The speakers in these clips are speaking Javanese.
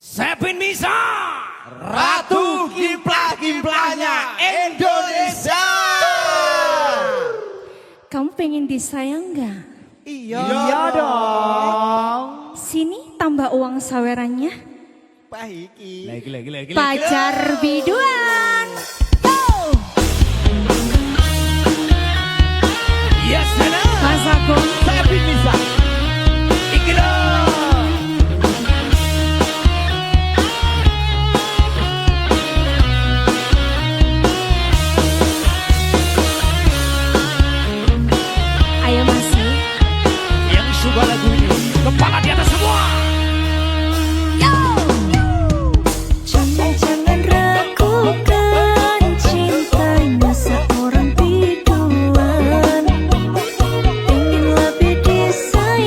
Sepin Misa, Ratu Kimplah-Kimplahnya Indonesia. Kamu pengen disayang nggak? Iya dong. Sini tambah uang sawerannya. Pahiki. lagi. Pacar biduan. Yo! Yes, sana. Mas Agung. Sepin Misa. Iki dong. Ayo masih. Yang suka lagu ini, kepala di atas semua. Yo! Jangan ragukan cintanya seorang biduan. Ingin lebih disayang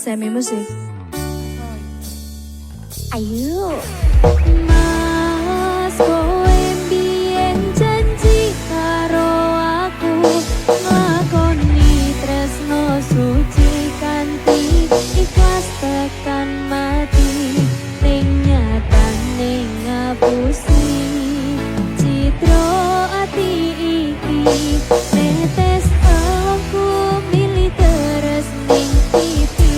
Semi musik. Ayo. Mas kowe biyen janji karo aku ngakoni tresno suci kanthi ikhlas tekan mati ning nyatane ngapusi citra ati iki netes aku milih terus ning pipi.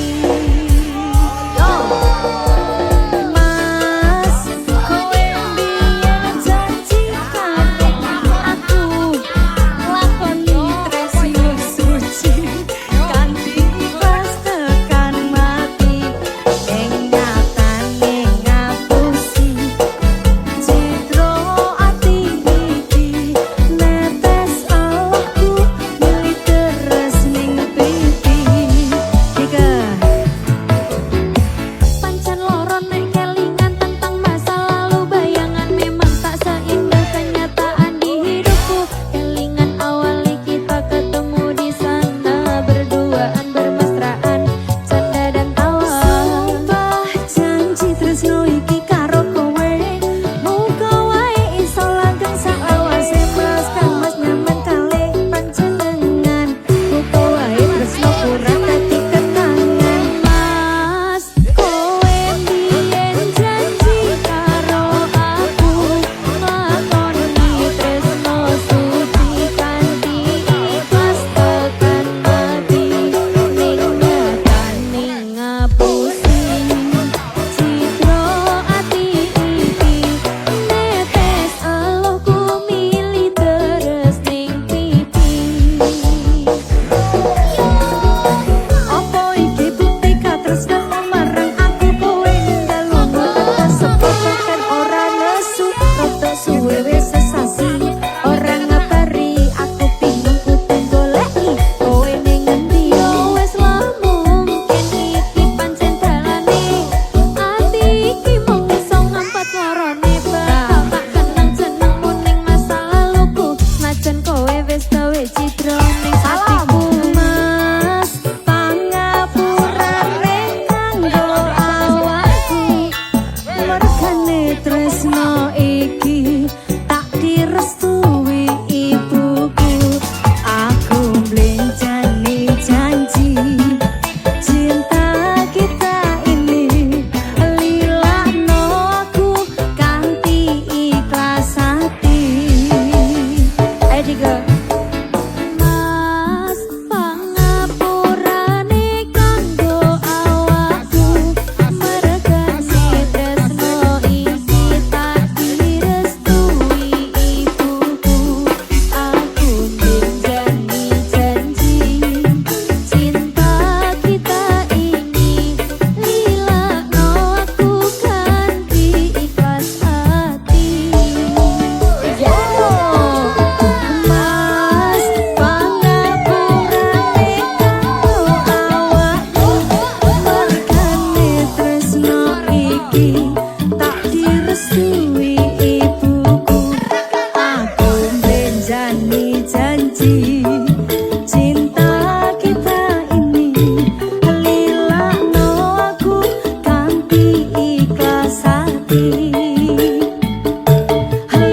Mas kowe biyen janji karo aku lakoni tresno suci kanthi ikhlas tekan mati ning nyatane ngapusi citra ati iki netes aku milih terus ning pipi. Tiga pancen loro nek kelingan tentang masa lalu, bayangan memang tak seindah kenyataan di hidupku. Kelingan awali kita ketemu di sana, berduaan bermesraan canda dan tawa. Sumpah janji tresno iki karo kowe, muga wae iso langgeng sak lawase mas kang mas nyaman kalih panjenengan. Muga wae tresno kurang dadi kenangan. Mas kowe biyen janji karo aku ngakoni tresno suci kanthi ikhlas tekan mati ning nyatane ngapusi citra ati iki netes eluhku milih terus ning pipi. Apa iki bukti katresnan marang aku kowe ninggal lunga tekan sapa kan ora nesu rada suwe wis sesasi ora ngabari aku bingung kudu goleki kowe ning endi yo wis lamun iki pancen dalane ati iki mung iso ngampat lorone bakal tak kenang jenengmu ning masa laluku najan kowe wis gawe citra ning atiku. Mas pangapurane kanggo awakku mergane tresno iki tak direstui ibuku. Aku blenjani janji cinta kita ini lilahno aku kanthi ikhlas hati. Ayo tiga. Mas pangapurane kanggo awakku mergane tresno iki tak direstui ibuku. Aku blenjani janji cinta kita ini lilahno aku kanthi ikhlas hati. Mas pangapurane kanggo awakku mergane tresno iki tak direstui ibuku. Aku blenjani janji cinta kita ini lilahno aku kanthi ikhlas hati.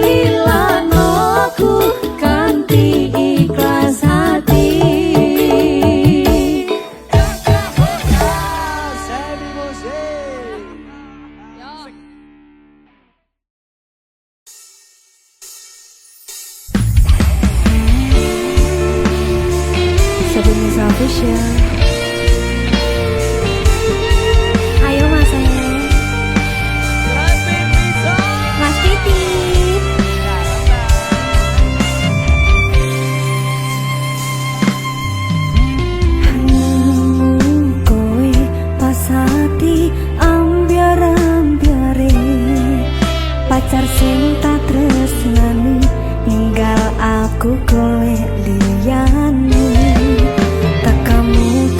Lilahno aku kanthi ikhlas hati. Semi musik. Sabun Official. Ayo mas Mas titip. Kowe pasati ambiar-ambiare pacar sing tak tresnani ninggal aku golek liyane tekamu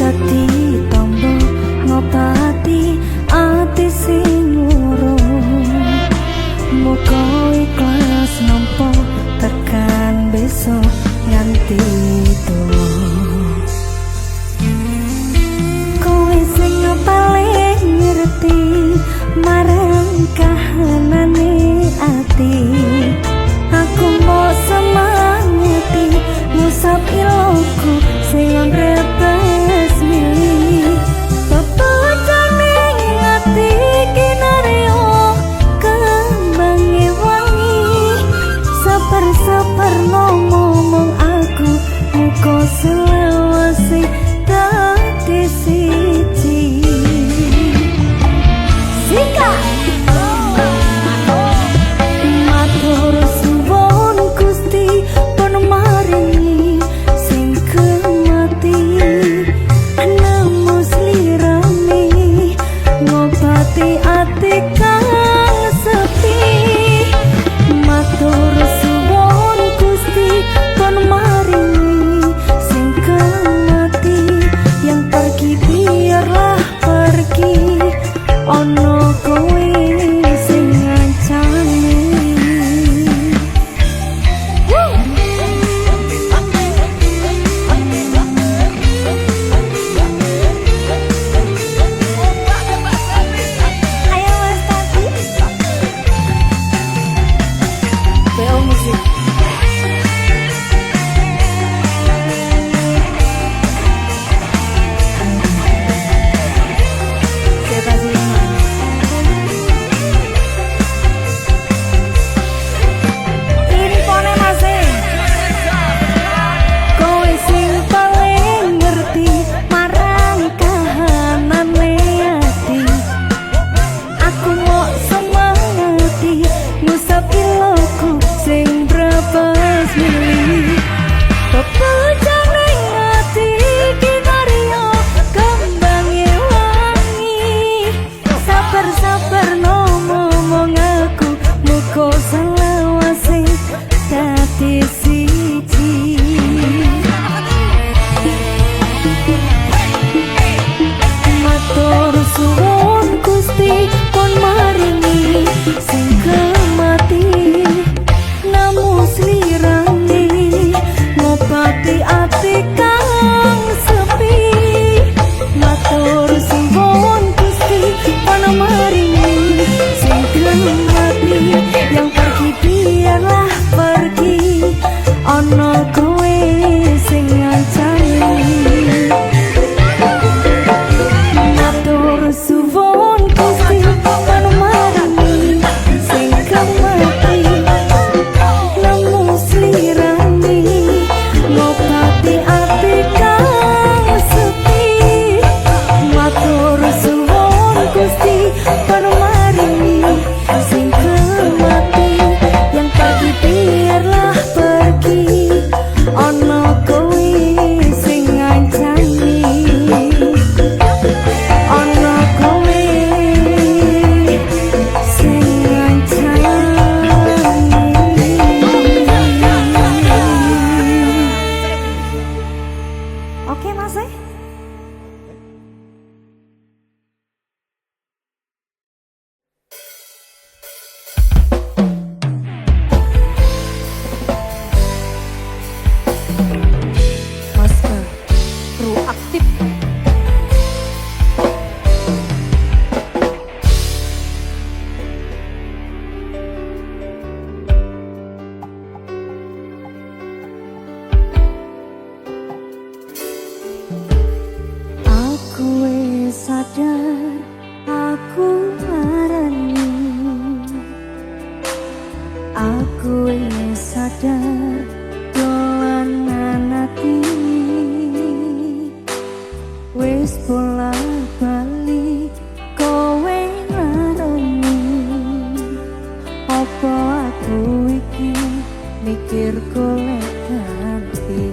Oke Mas Mas proaktif. Aku wis sadar aku marani. Aku wis sadar dolanan ati. Wis bolak-balik kowe ngarani. Apa aku iki mikir golek ganti.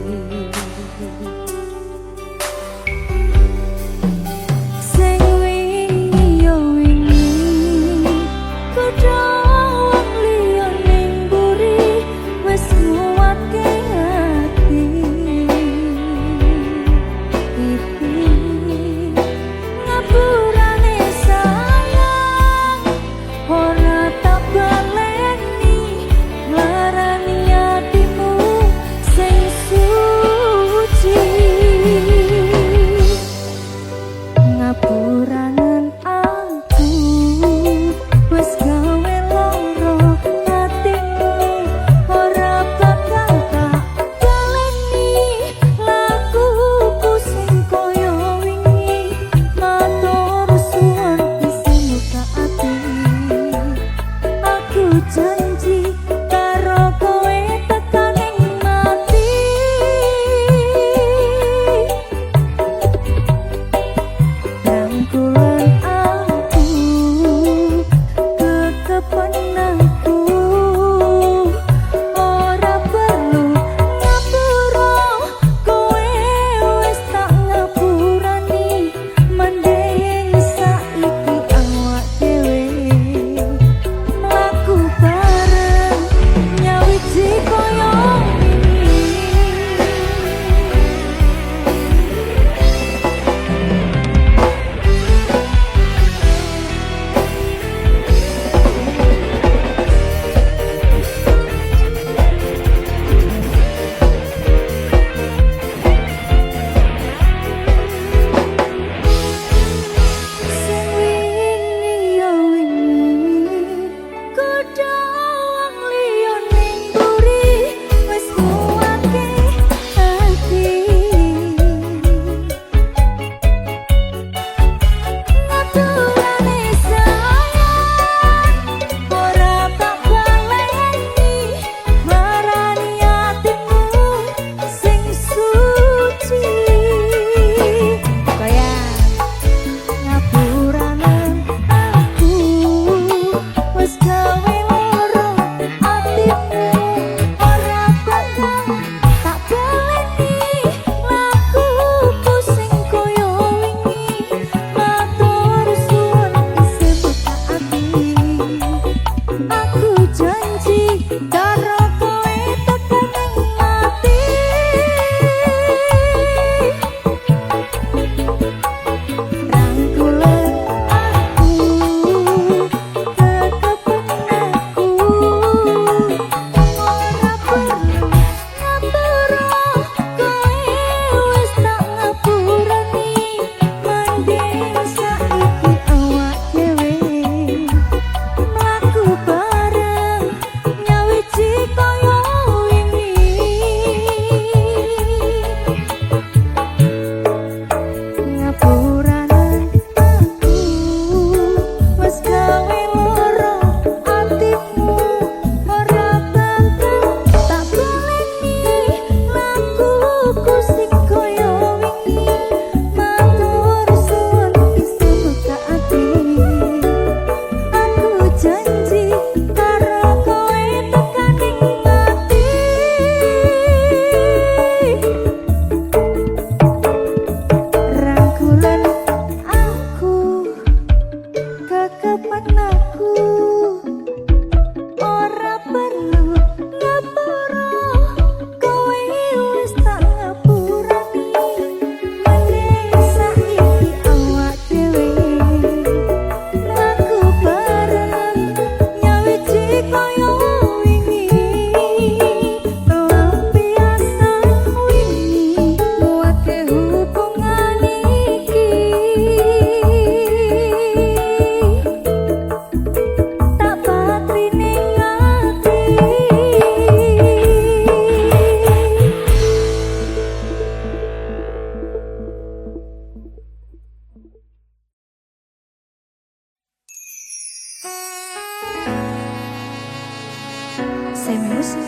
musik.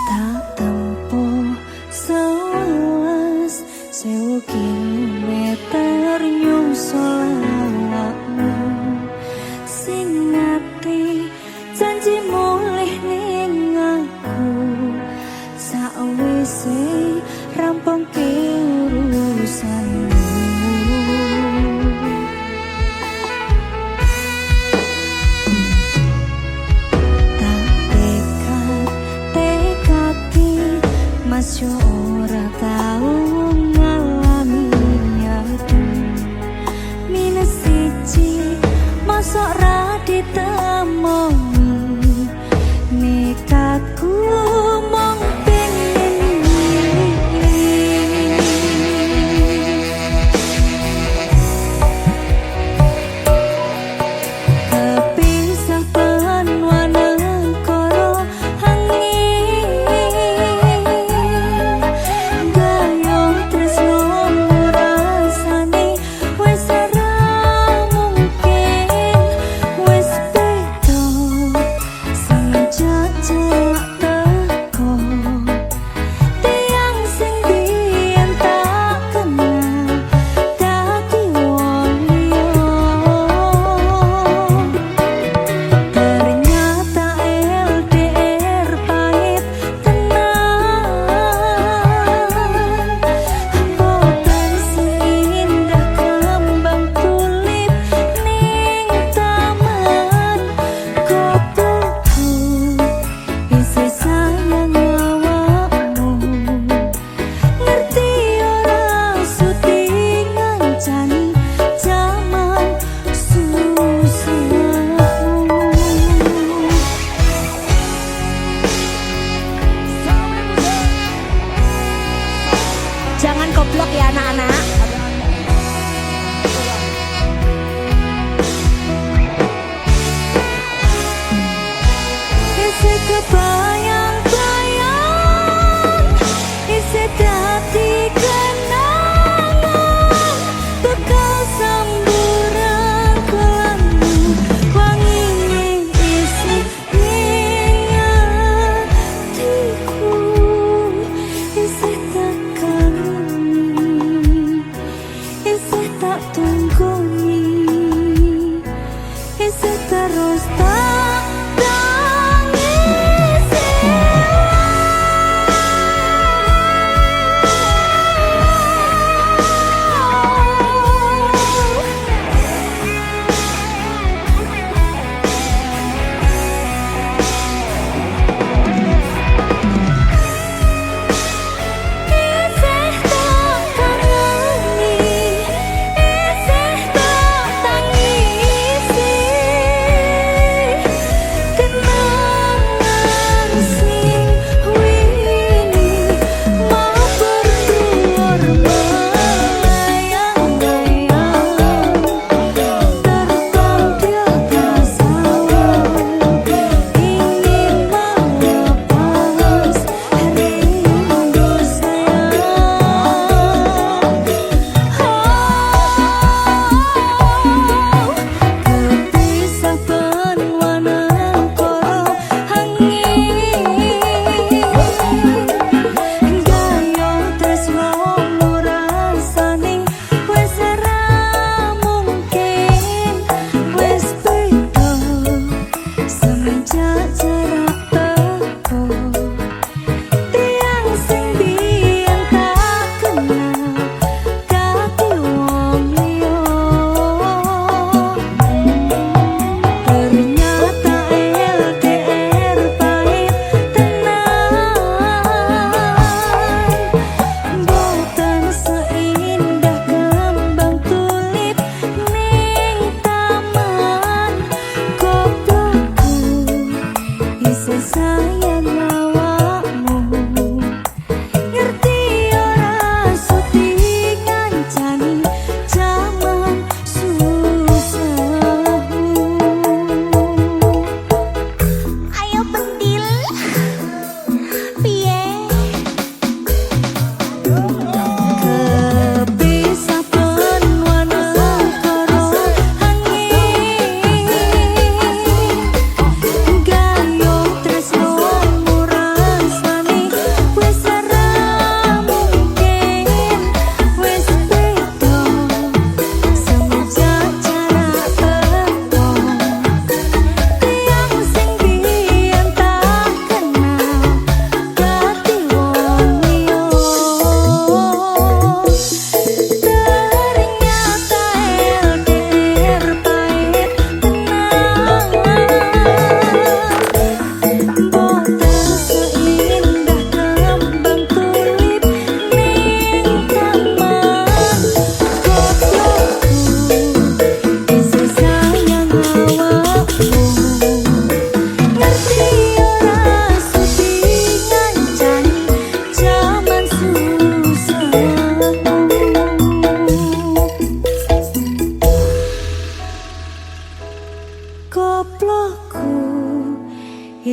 Tak tempuh 11 sewu kilometer nyusul awakmu sing ngati janji mulih ning aku sakwise rampung urusanmu. Mas yo ora tau ngalami aku minus siji mosok ra ditemomi nekatku mong pengen kepisah penwana koro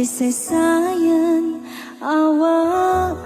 wis sayang awakmu.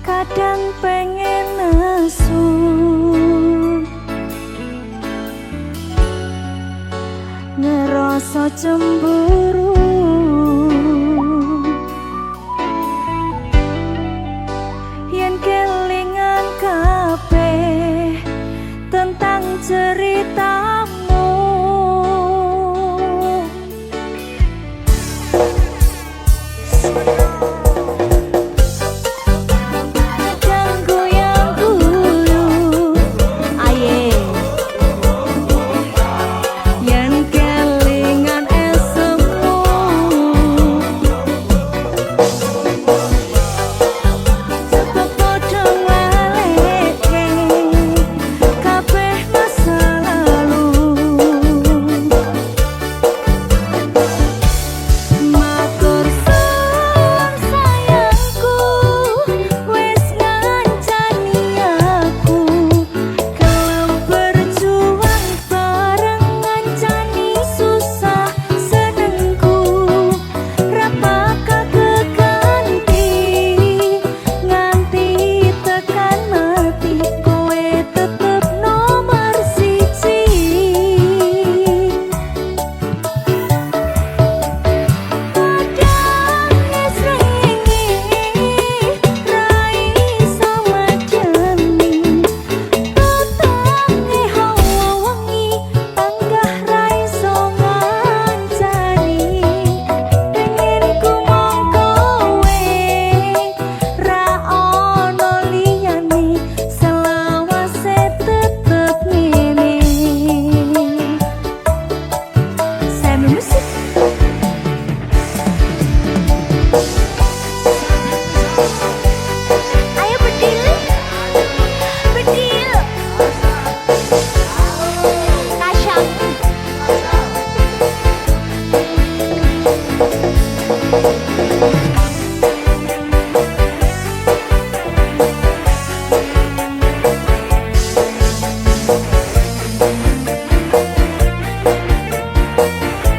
Kadang pengen nesu ngerasa cemburu, yen kelingan kabeh tentang ceritamu.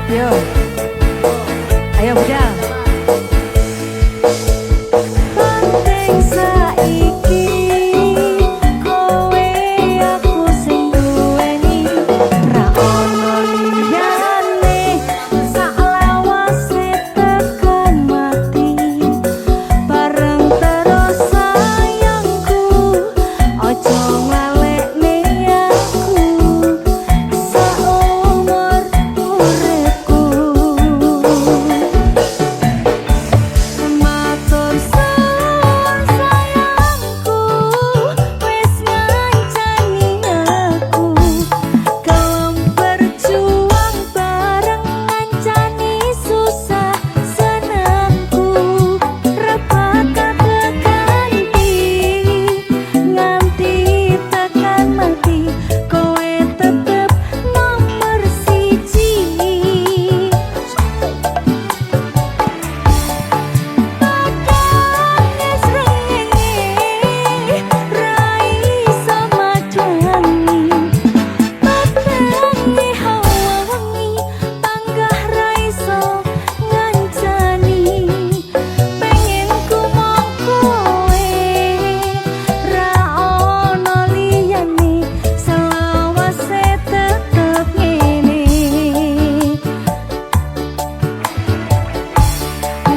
Yo, ayo budal. Penting saiki kowe aku sing duweni, ra ono liyane saklawase tekan mati. Bareng terus sayangku, ojo ngalekne aku seumur uripku. Matur suwun sayangku, wis ngancani aku, gelem berjuang bareng ngancani susah senengku. Repaka keganti nganti tekan mati, kowe tetep nomor siji.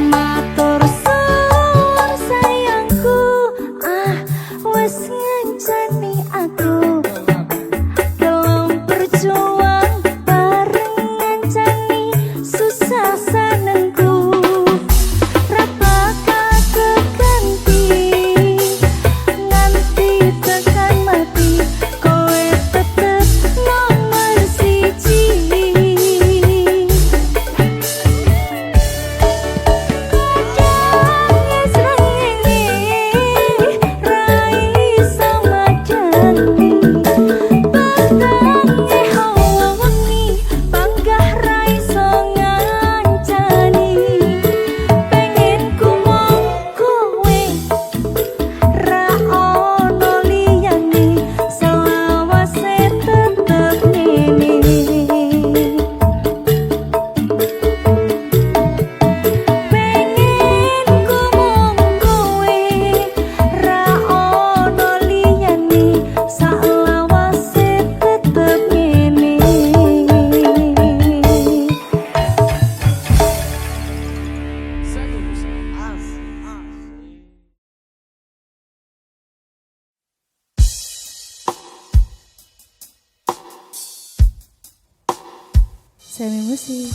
Matur suwun sayangku, wis ngancani aku, gelem berjuang bareng ngancani susah senengku. Repaka keganti nganti tekan mati, kowe tetep nomor siji. Semi musik.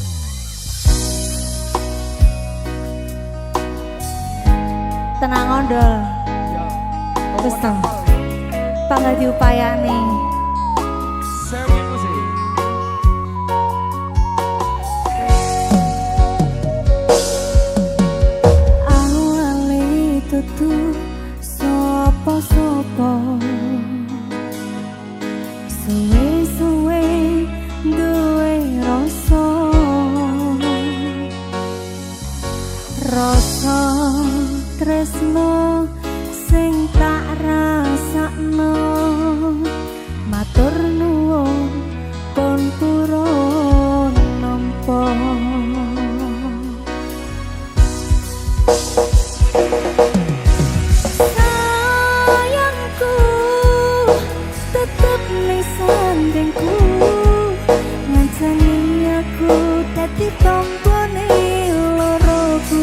Tenang ondol. Wis to. Pangga diupayane. Semi musik. Awale tutu sapa-sapa. Suwe-suwe duwe rasa. Rasa tresno sing tak rasakno. Matur nuwun pun purun nampa. Sayangku tetep ning sandengku. Ngancani aku dadi tombone loroku.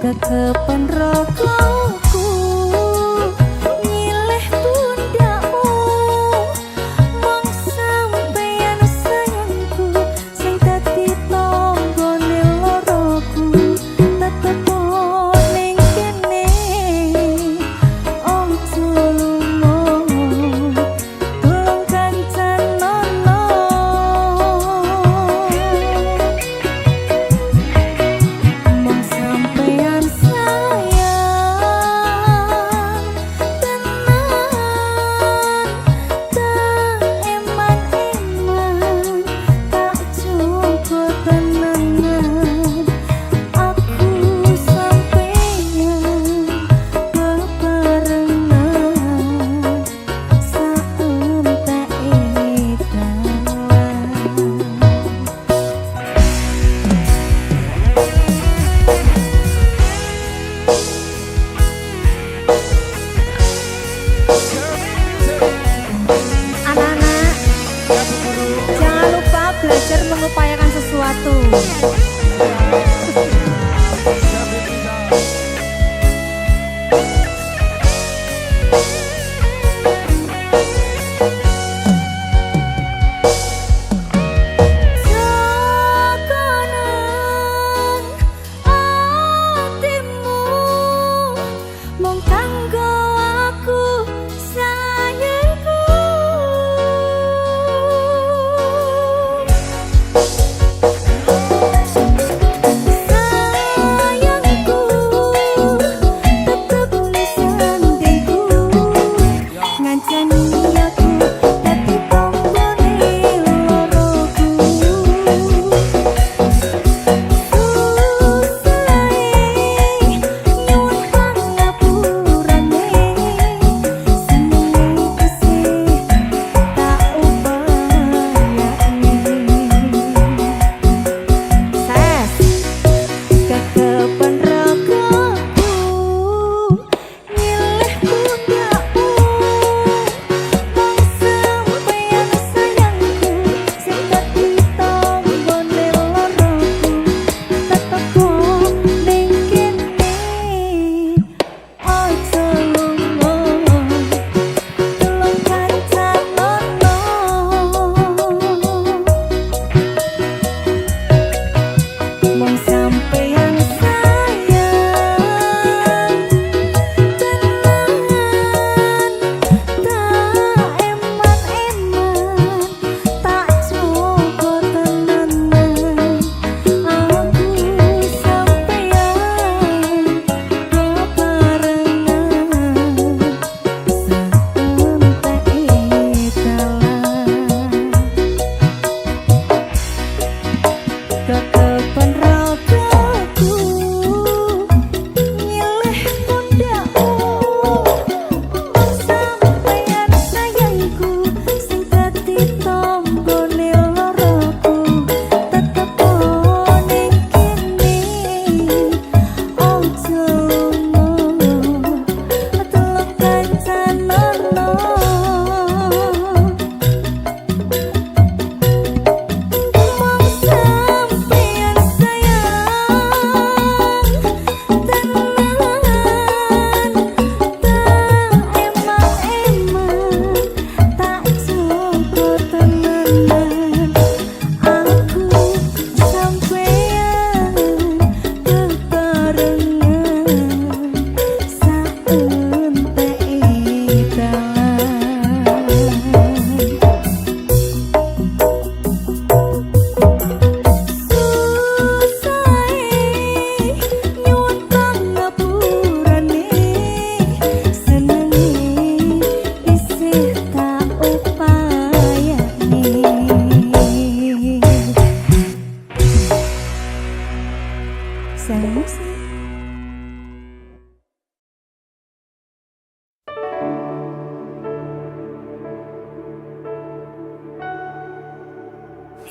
Ketepen rogoku nyileh pundakmu mong sampeyan sayangku sing dadi tonggone loroku tetep ning kene ojo lunga tulung kancanono mong sampeyan anak-anak, jangan lupa belajar mengupayakan sesuatu. Jokonan atimu mung kanggo aku sayangku.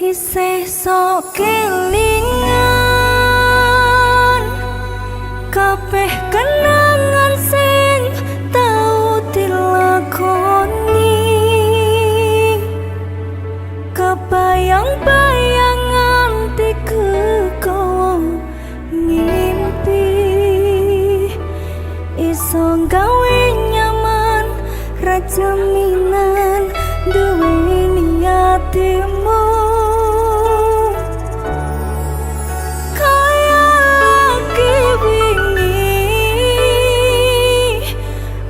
isih sok kelingan kabeh kenangan sing tau dilakoni kebayang-bayang nganti kekowo ngimpi iso gawe nyaman rajaminan duweni atimu kaya lagi wingi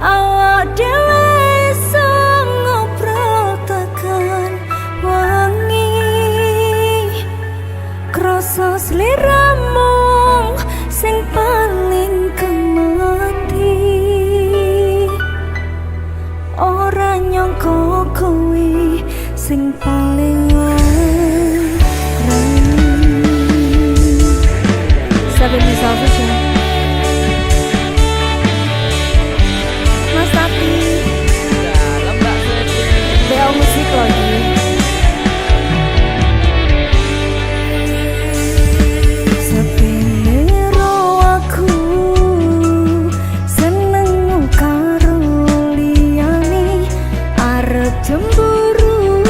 awak dhewe iso ngobrol tekan wangi krasa sliramu sing paling kemati ora nyangka kowe sing paling larang. Sabe me salva já Mas Tati Dalam Mbak Feby. BL musik lagi Sepinero aku seneng karo liyane arep cemburu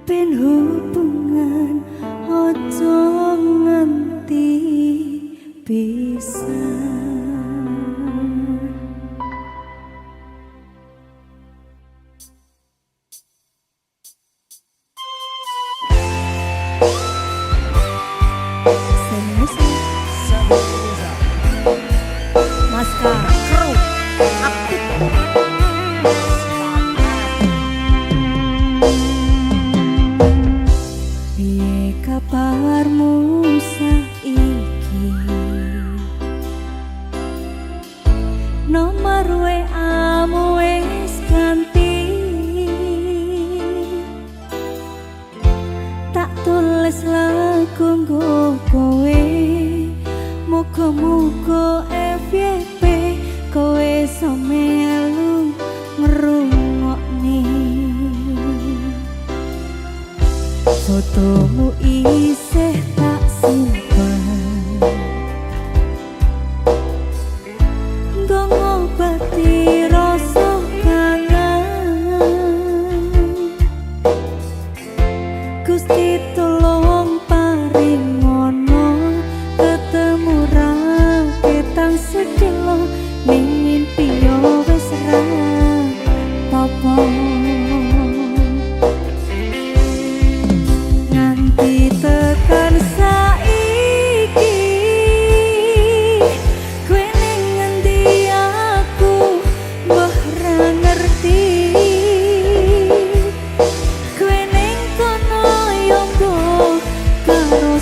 ben hubungan ojo nganti bisa. Maska kru aktif. Piye kabarmu saiki? Nomor WA-mu wis ganti. Tak tulis lagu nggo kowe. Muga-muga FYP kowe samelu ngrungokne. Fotomu isih tak simpen, nggo ngobati rasa kangen. Gusti tolong paringono ketemu raketang sedelo ning mimpi yo wis ra apa. Nganti tekan saiki kowe ning ngendi aku mbah ra ngerti. Kowe ning kono yo karo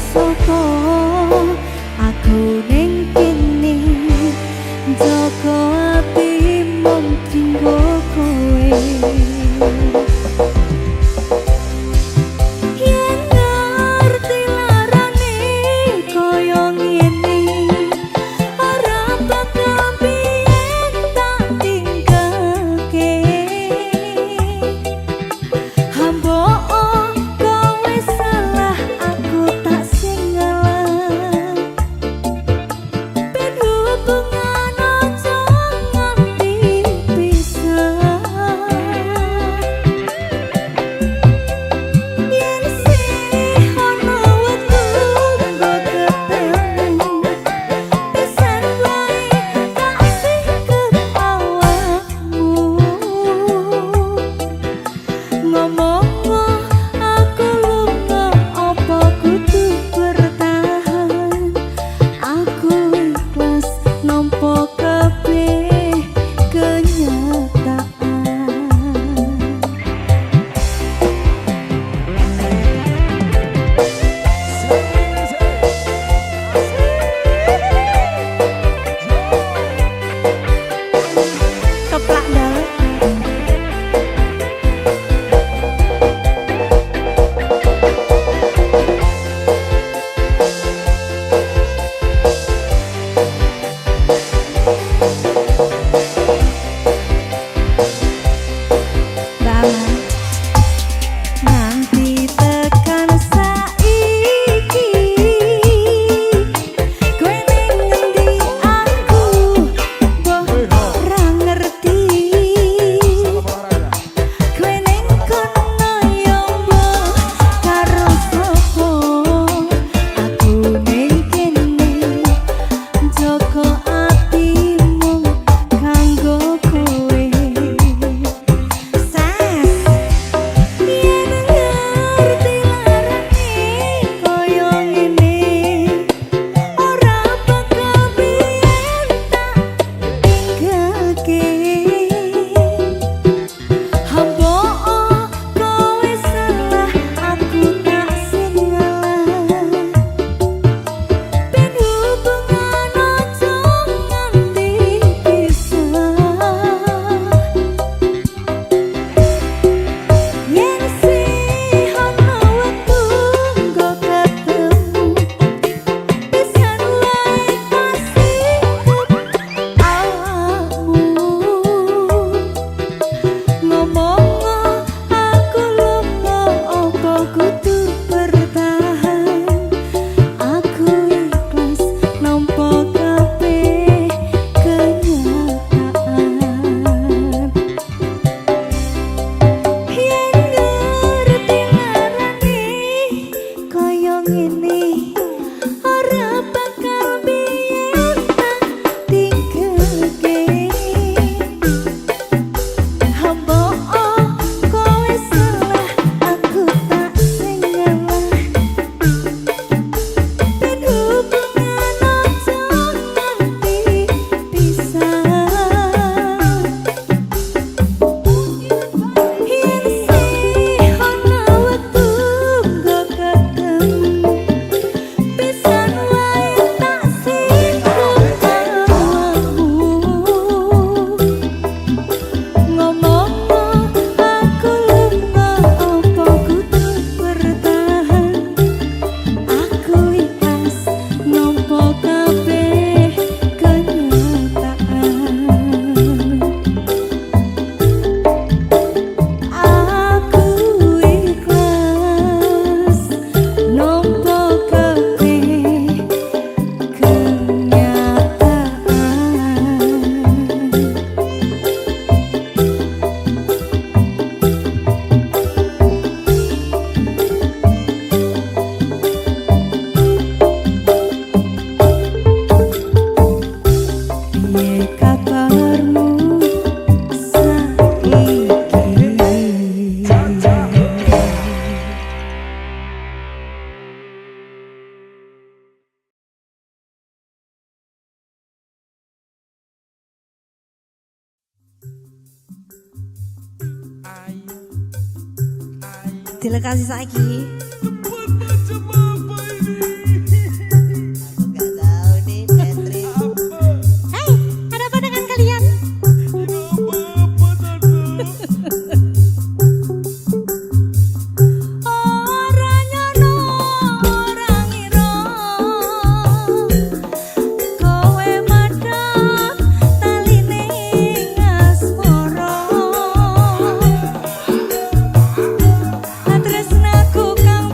dilekasi saiki. Gak tahu nih Catherine. Hai, ada apa dengan kalian? Orangnya no, orang iro, kowe madak taline ngasmoro. Tresnaku kang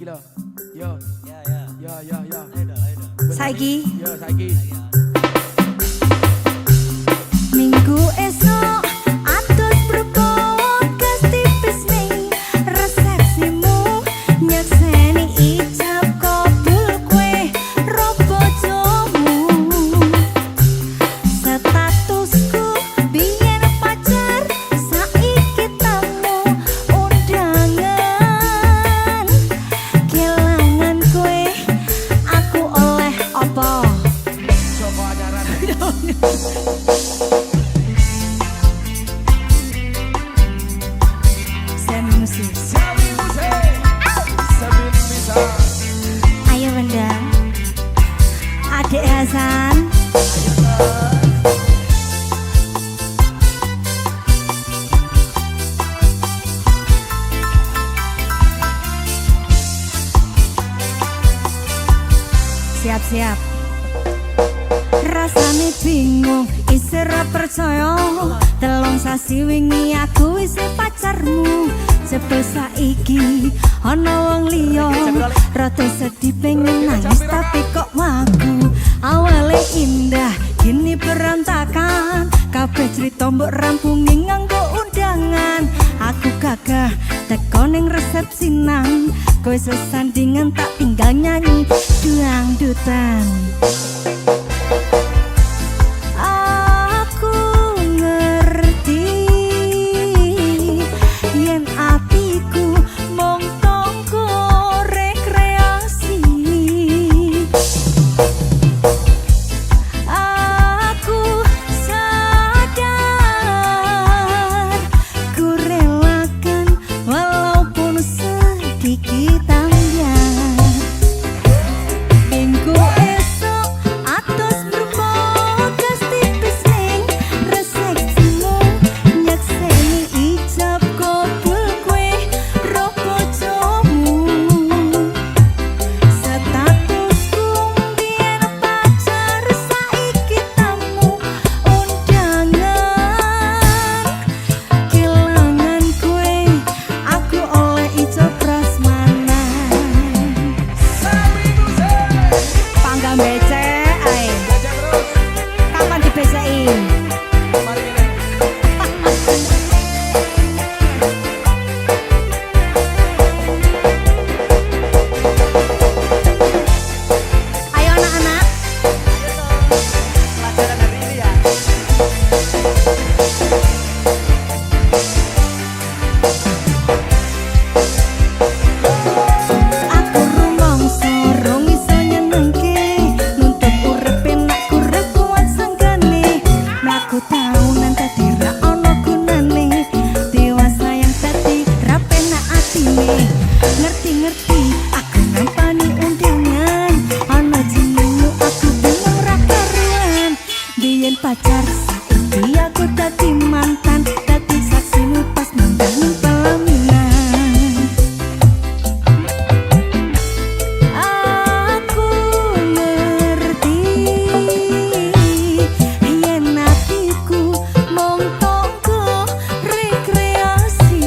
iki lho. Yo. Ya, ya. Ya, ya, ya. Saiki Yo, saiki. minggu esok atus berpokas tipis ning resepsimu nyakseni ijab kabul kue robojomu statusku biyen pacar saiki tamu undangan kelangan kue aku oleh apa Coba ajaran. Semi musik. Sami musik. Sami bisa. Ayo Benda. Adik Hasan. Siap-siap. Rasane bingung, isih ra percaya. Telung sasi wingi aku isih pacarmu. Jebul saiki ana wong liya. Rada sedih pengen nangis tapi kok wagu. Awale indah, kini berantakan. Kabeh cerita mbok rampungi nganggo undangan. Aku gagah teko ning resepsinan. Kowe sesandingan tak tinggal nyanyi dangdutan. Aku ngerti yen atiku mung tangga rekreasi. Aku sadar ku relakan walaupun sedikit ambiar. Minggu esok atus berpokas tipis ning resepsimu nyakseni ijab kabul kue robojomu statusku biyen pacar saiki tamu undangan kelangan kue aku oleh ijab prasmanan. Sami musik. Panggang becek ae. Baca terus. Kapan dibeceki? Mari kita. Ayo anak-anak. Pelajaran hari ini ya. Aku rumangsa rong iso nyenengke. Nuntut urip enak kurang kuat sanggane. Mlaku taunan dadi ra ono gunane. Dewasa yang dadi ra penak atine. Ngerti-ngerti aku nampani undangan. Ana jenengmu aku bingung ra karuan. Biyen pacar saiki aku dadi mantan. Dadi saksimu pas mandang pelaminan. Aku ngerti yen atiku mung tangga rekreasi.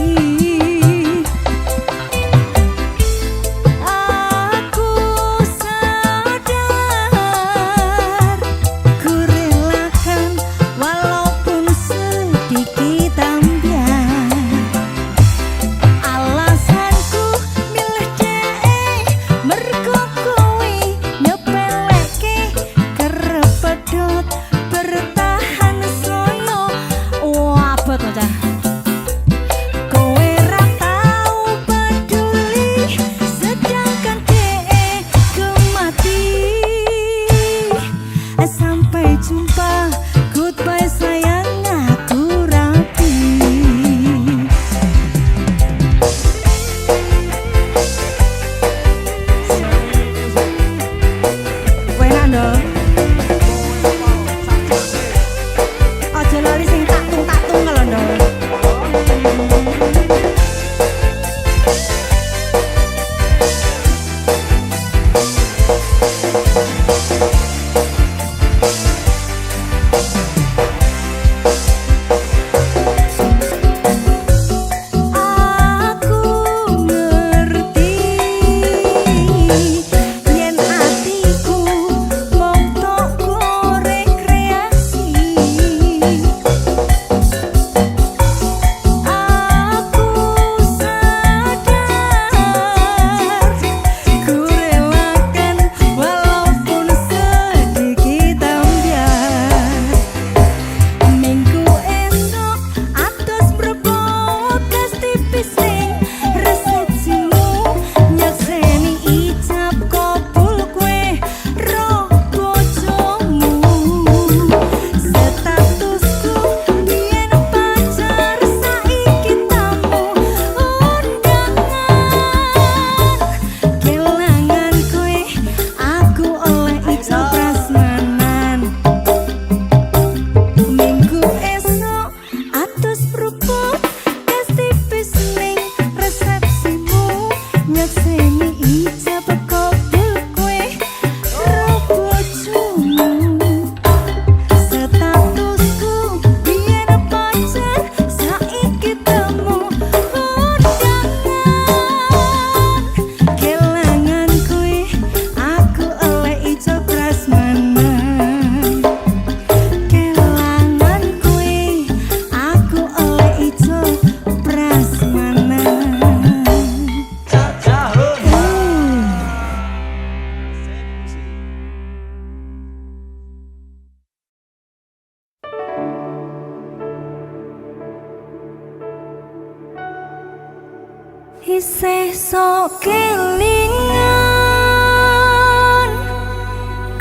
Sesok kelingan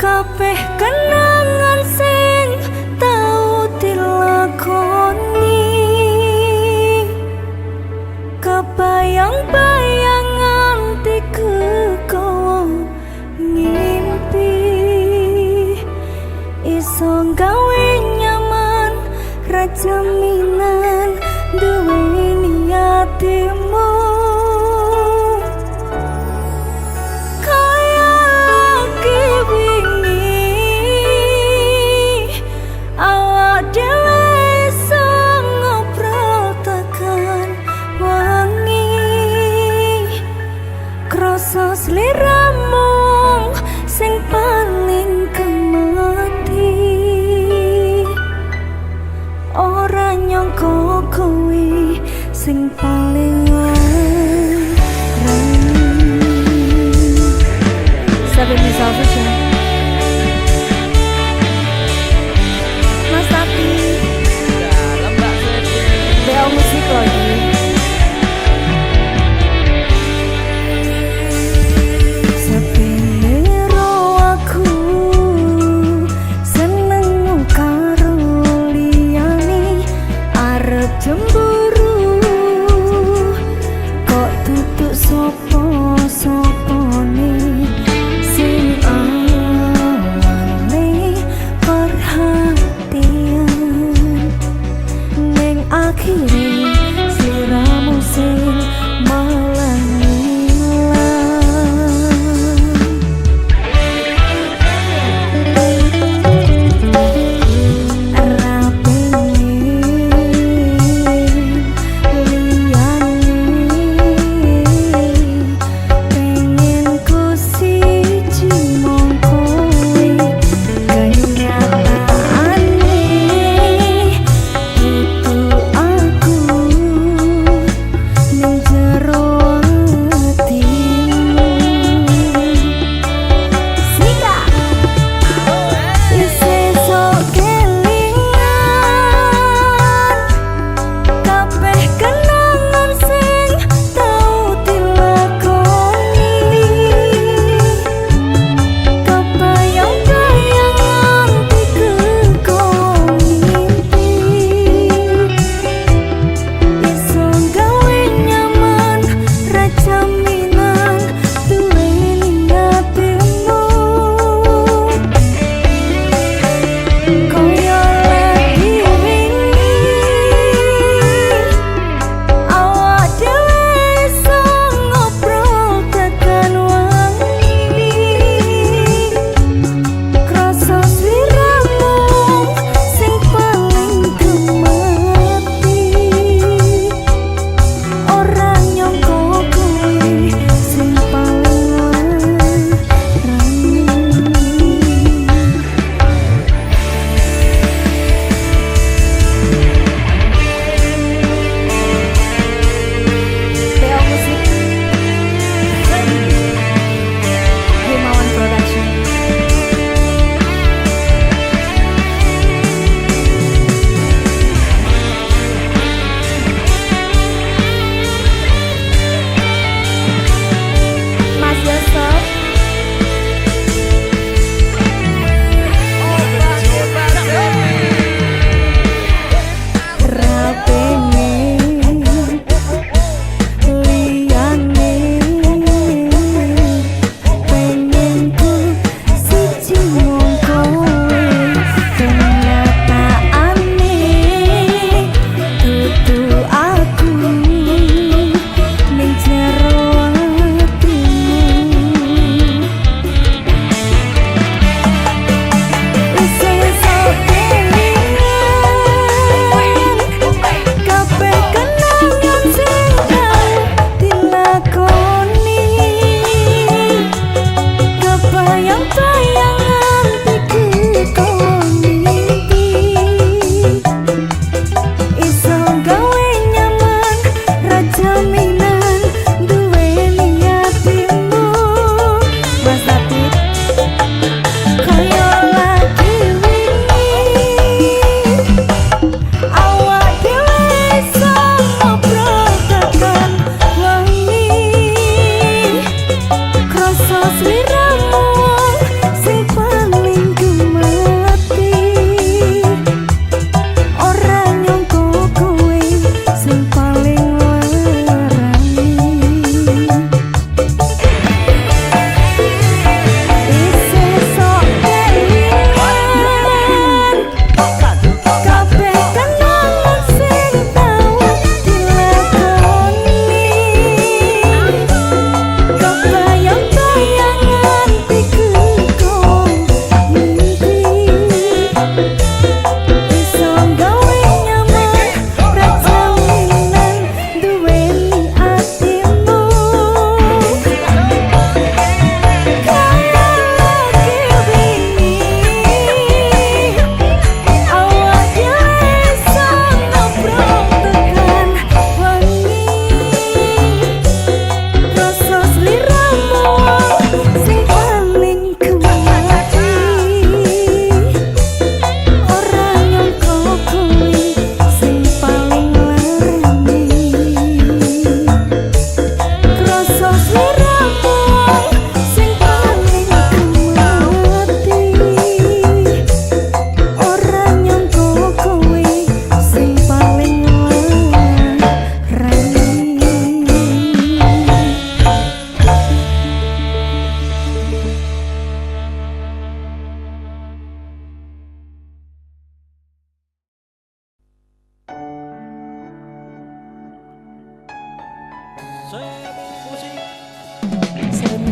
kabeh kenangan sing tau dilakoni, kebayang-bayang nganti kekowo ngimpi, iso gawe nyaman ra jaminan duweni atimu. Seliramu sing paling kemati, ora nyangka kowe sing paling larang. Seven is official. Mas Tati Dalam Mbak Febri. Bel musik lagi. Cemburu kok tutuk sopo-sopone sing awale perhatian, ning akhire sliramu sing malah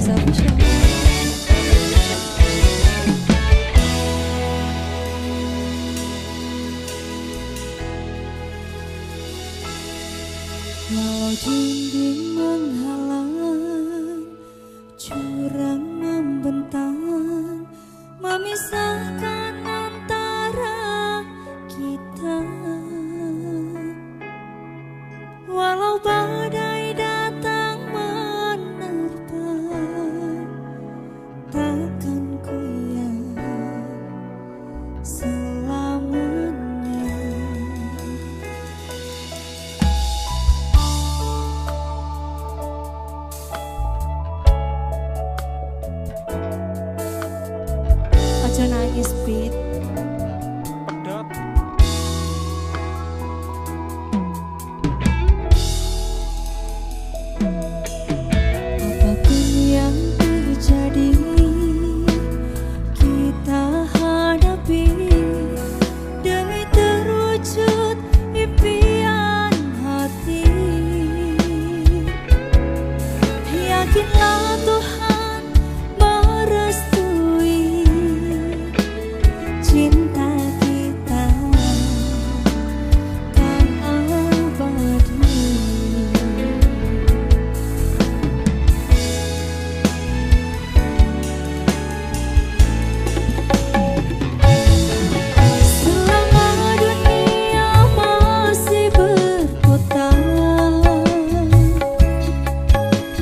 Nisa Official. Walau dinding menghalang, jurang membentang, memisahkan antara kita. Walau badai datang menerpa, takkan ku yang selamanya. Ojo nangis Pit. Apapun yang terjadi, kita hadapi demi terwujud impian hati. Yakinlah Tuhan merestui cinta kita kan abadi. Selama dunia masih berputar,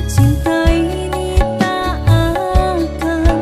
cinta ini tak akan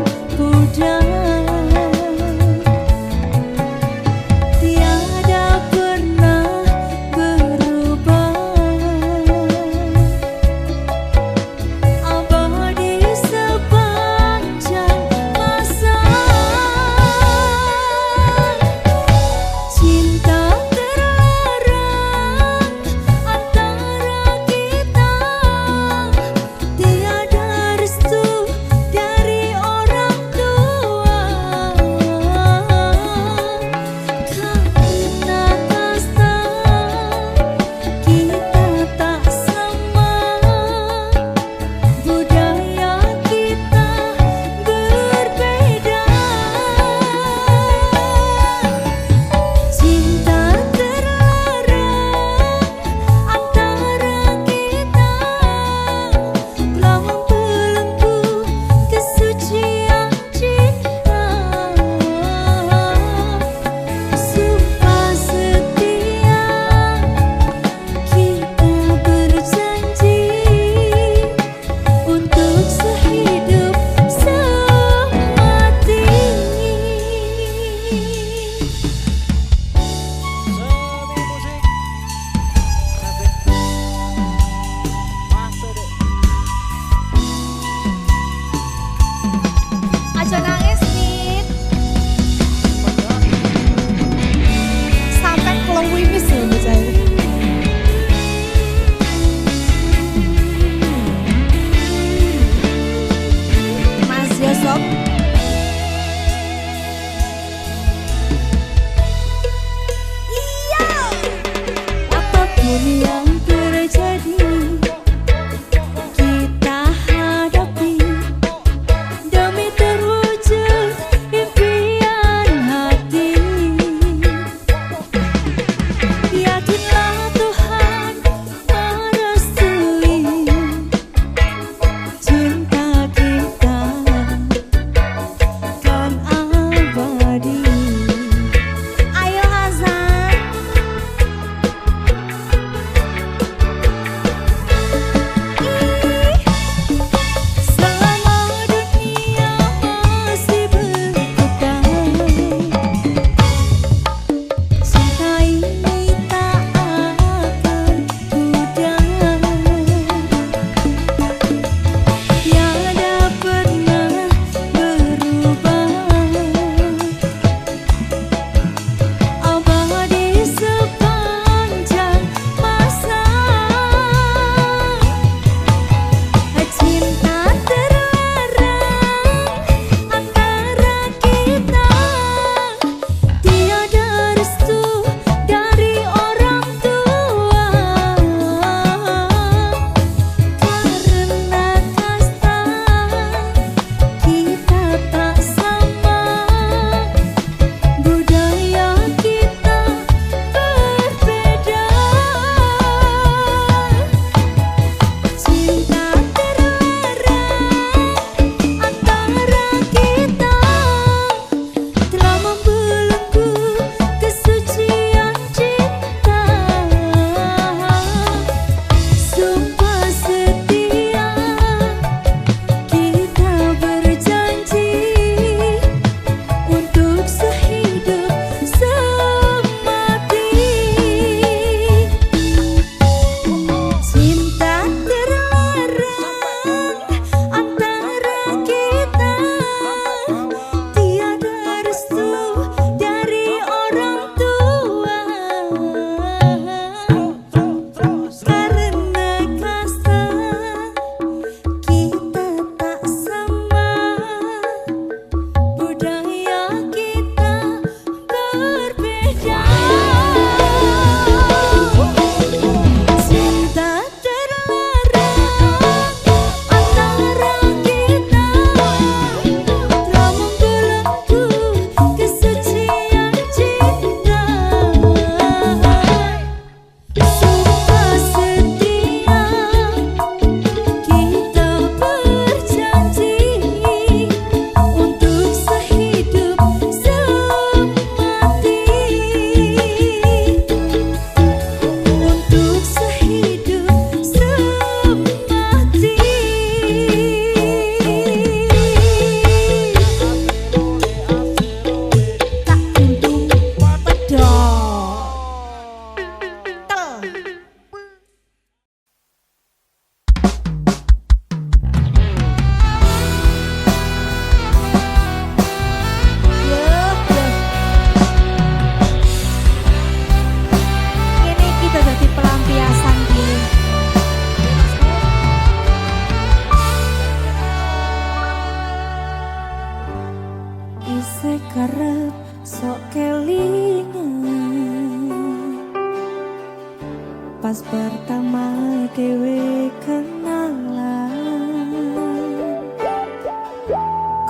pas pertama dewe kenalan,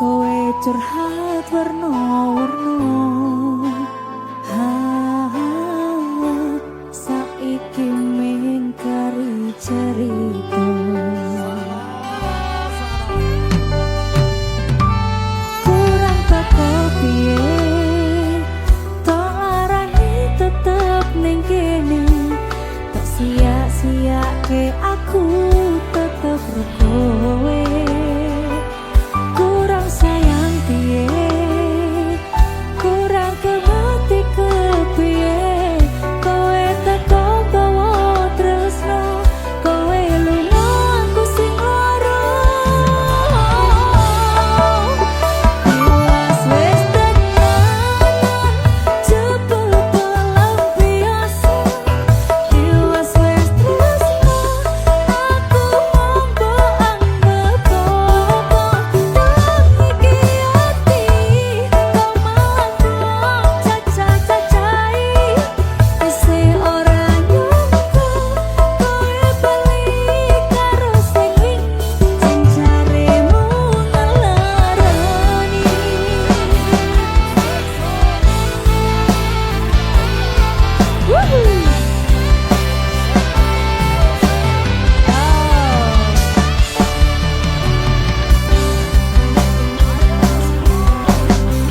kowe curhat warna-warna, saiki mingkari cerita. Kurang teko piye, tok larani tetep ning kene, tak sia-siake aku tetep kowe. Kurang sayang piye, kurang kemati kepiye, kowe teko bawa tresno, kowe lunga aku sing lara. Iwas wis tenanan jebul pelampiasan, iwas wis tresno aku monggo anggap apa. Tak iki ati kau mampu caca-cacai, isi ora nyangka kowe bali karo sing wingi, sing jaremu ngelarani.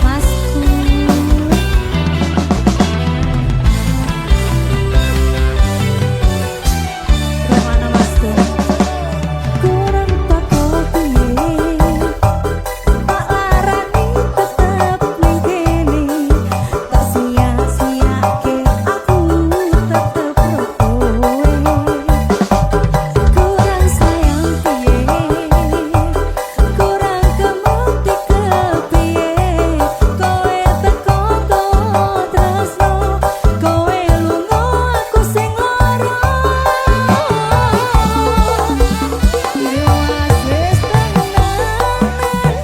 Masku Romana Masku, kurang teko piye, tak larani tetep ning kene, tak sia-siake aku tetep kowe. Kurang sayang piye, kurang kemati kepiye, kowe teko tresno, kowe lunga aku sing lara. Iwas wis tenanan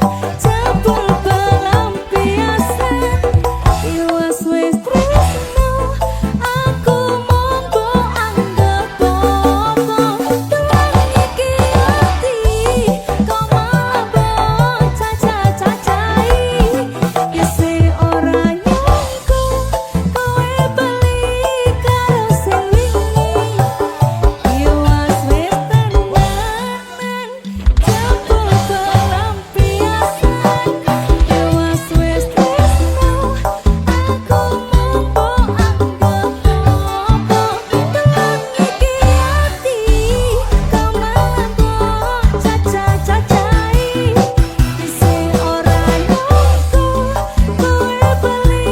jebul pelampiasan, iwas wis tresno aku monggo anggap apa. Tuang iki ati kau malah caca-cacai, isi ora nyangka kowe bali karo sing wingi. Iwas wis tenanan jebul pelampiasan, iwas wis tresno aku monggo anggap apa. Tuang iki ati kau malah caca-cacai, isi ora nyangka kowe bali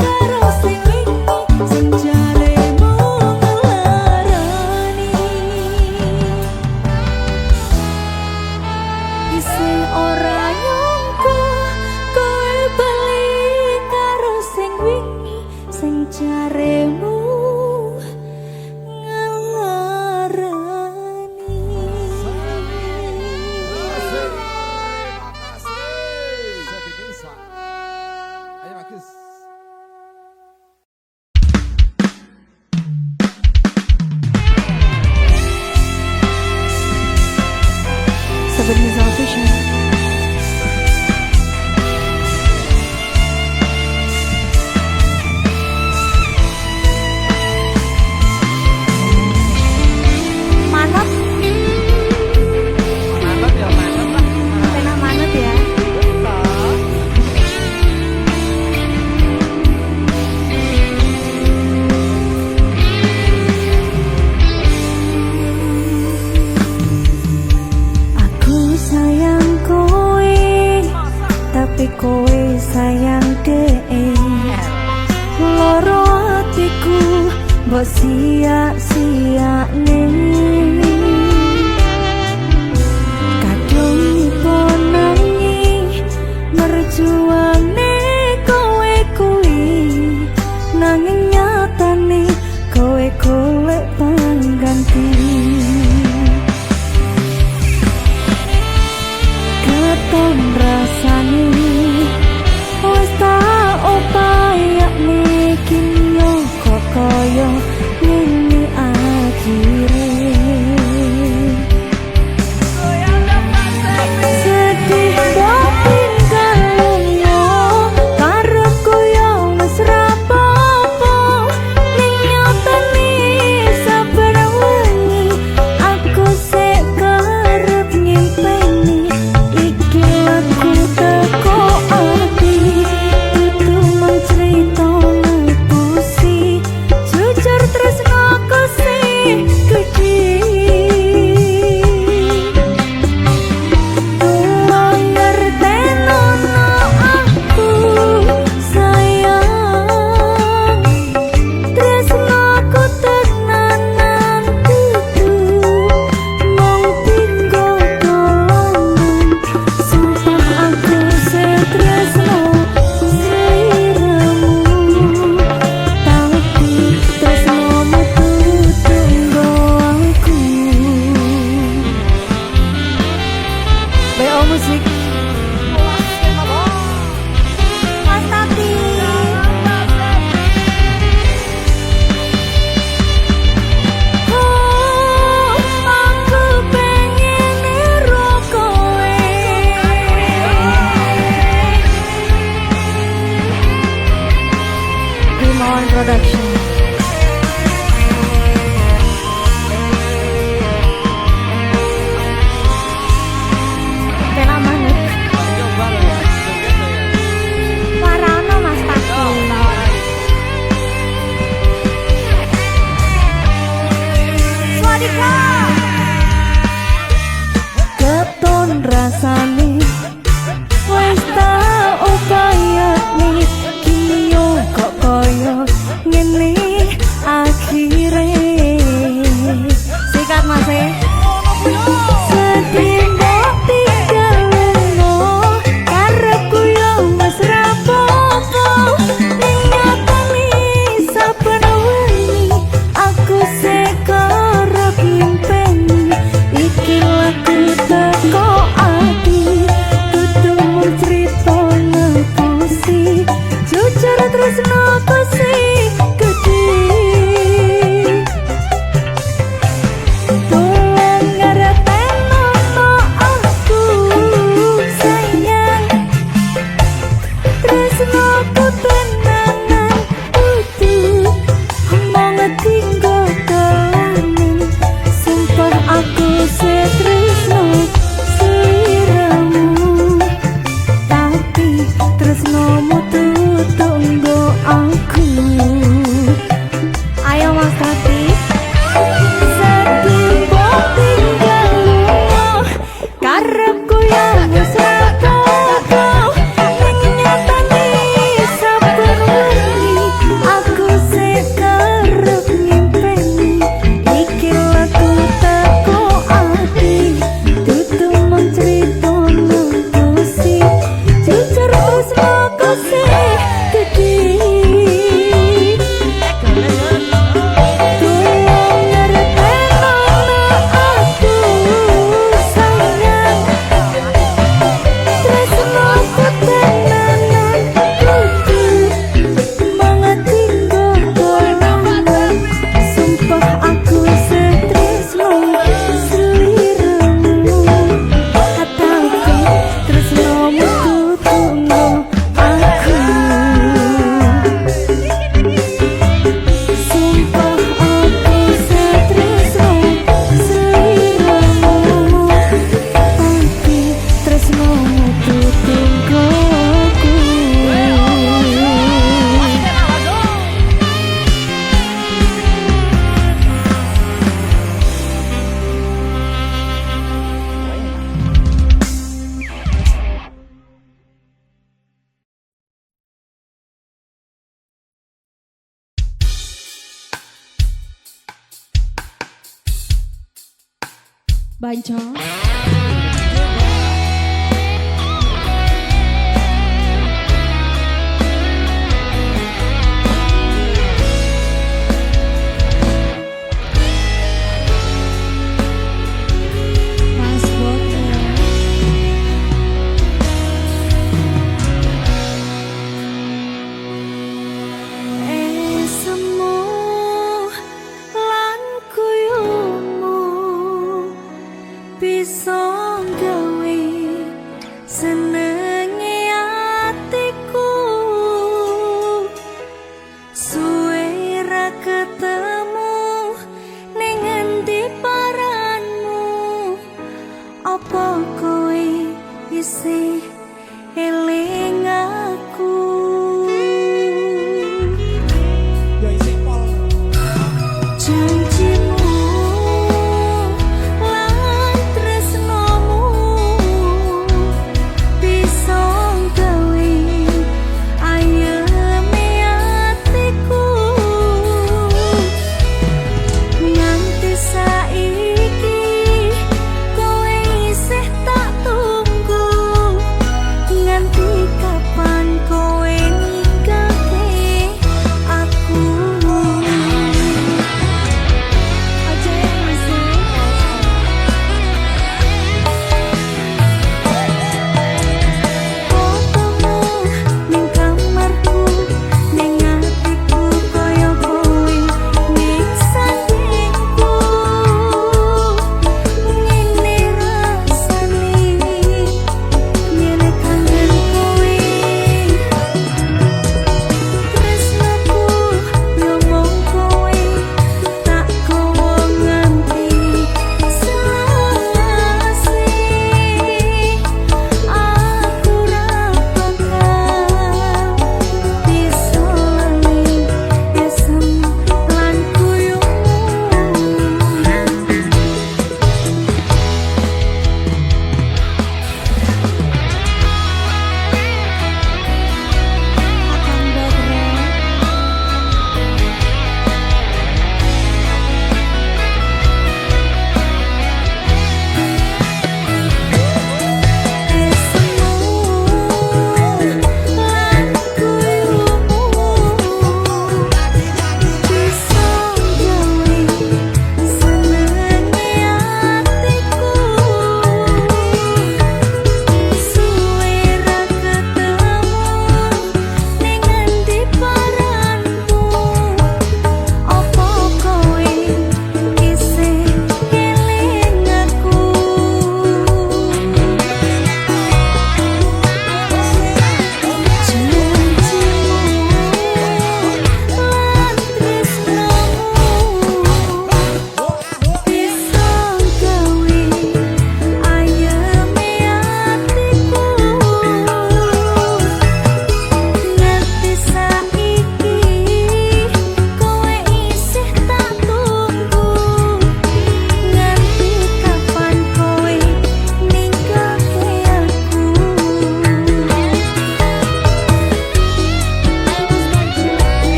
karo sing wingi, sing jaremu ngelarani. Isi ora nyangka kowe bali karo sing wingi, sing jaremu Sebenarnya official. Manat, Mantap ya, mantap lah. enak manat ya. Aku sayang kowe, tapi kowe sayang dhek. Loro atiku mbok sia-siane, kadung nanging merjuangne kowe kuwi, nanging nyatane kowe golek pangganti. Keton rasane wis tak upayakne kini kok kaya ngene musik. Mas Tati. Oh, aku pengen niru kowe. Rimon Production. Kena manut. Warana Mas Tati. Swadika. Keton rasane wis tak upayane kiyo kok koyo ngene akhire. Sikat Mas e. Sedih mbok tinggalno karepku yo wis rapopo ning nyatane saben wengi aku sekara ngimpen iki lagu teko ati tutu cerita ngapusi jujur terus ngapusi gede. Tolong ngerteno aku sayang tresno ku tenanan kudu omong tinggo dolanan sumpah aku setresno sliramu tapi tresnomu tunggu aku. Ayo Mas Tati. Sedih mbok tinggalno karepku ya wis rapopo ning nyatane saben wengi aku sekarep ngimpeni iki lagu teko ati dudu mung crita ngapusi jujur terus ngapusi gede. Banco. Mas Bono. Semu lan kuyumu bisa gawe senenge atiku suwe ra ketemu ning endi paranmu apa kowe isih eling aku. Janjimu lan tresnomu bisa gawe ayeme atiku nganti saiki kowe isih tak tunggu nganti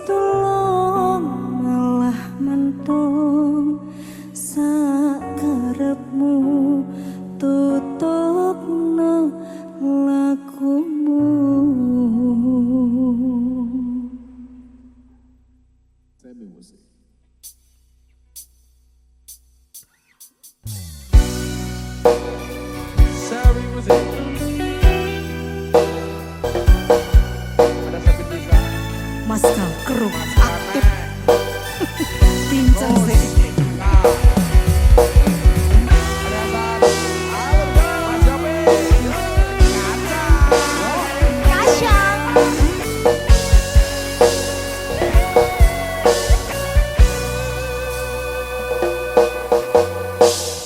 tulung malah mentung sakarepmu tutupno lakumu. Seri musik. Ada sampai bisa. Mas Kangkru aktif pincang sih.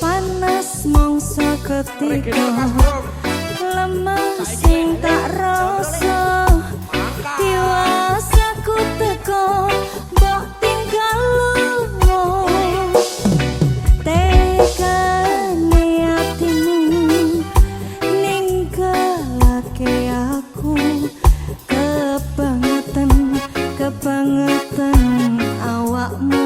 Panas mongso ketika lemah sing tak rasa tiwasaku teko mbok tinggal lunga tekane atimu ninggalake aku kebangetan awakmu.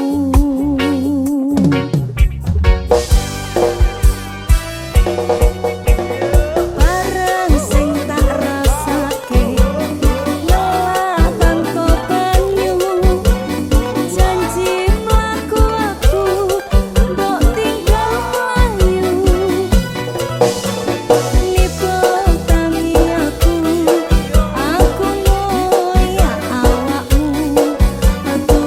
Aku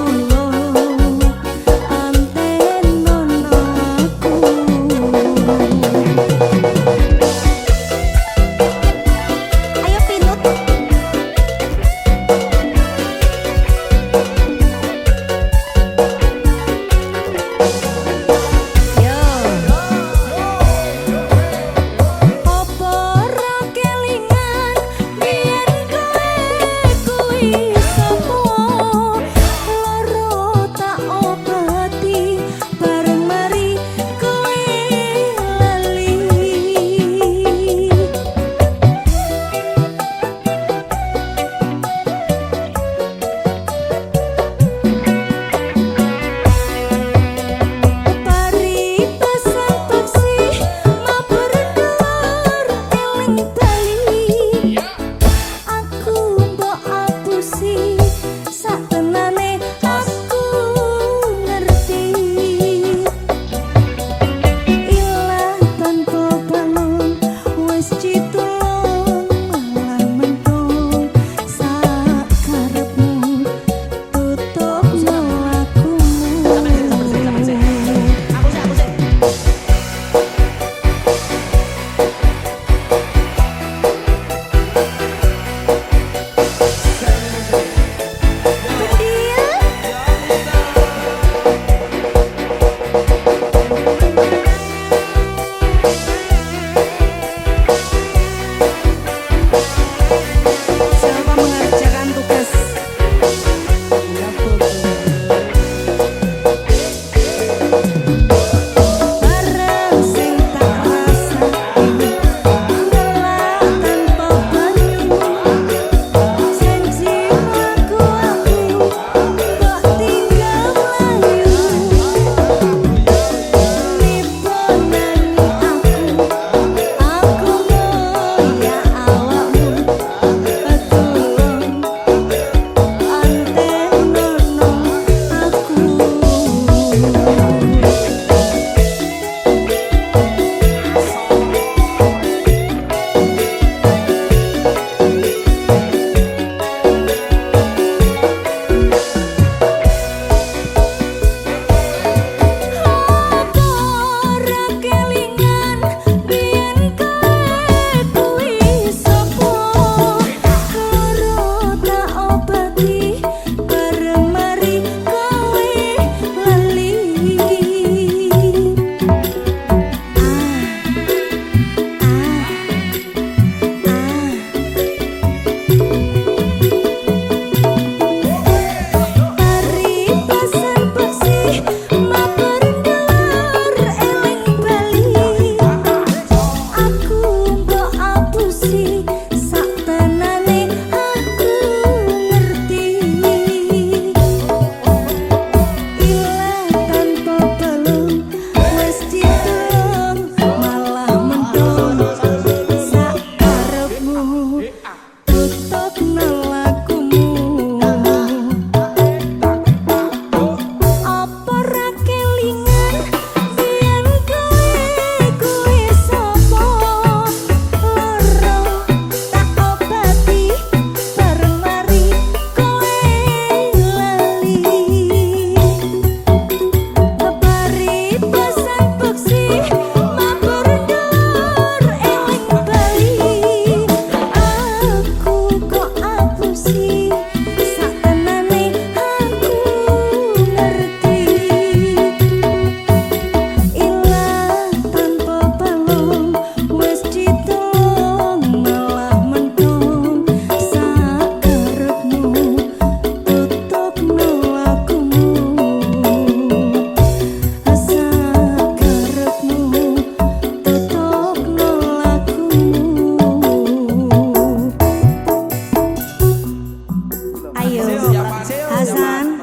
Hasan